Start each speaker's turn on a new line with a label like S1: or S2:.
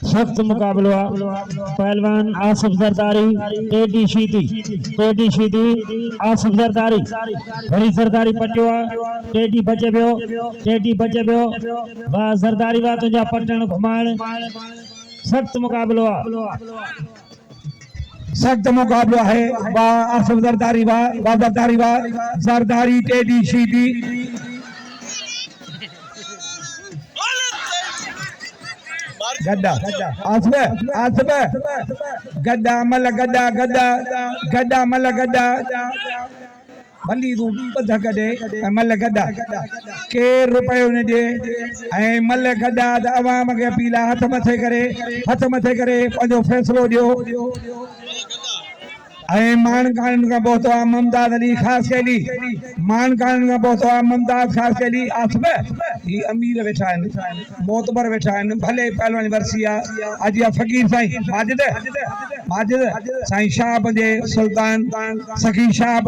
S1: सख्त मुकाबला पहलवान आसिफ जरदारी टेडी शीदी आसिफ जरदारी बड़ी जरदारी पटियो टेडी बचे पियो वाह जरदारी वाह तुझा पटन घुमाण सख्त मुकाबला है वाह आसिफ जरदारी वाह जरदारी टेडी शीदी गद्दा आसबे गद्दा मल गद्दा मल गद्दा बंदी तू बध कदे मल गद्दा के रुपयो न दे ऐं मल गद्दा त अवाम के पीला हथ मथे करे पंहिंजो फैसलो दियो ऐं मानकान का पहुतो आहे मुमताज अली खास कैली मानकान का पहुतो आहे मुमताज खास कैली आसबे ही अमीर वेठा आहिनि मोतबर वेठा आहिनि भले पहलवान वरसी आहे अॼु या फ़कीर साईं माजिद साईं शाह जे सुल्तान सखी शाह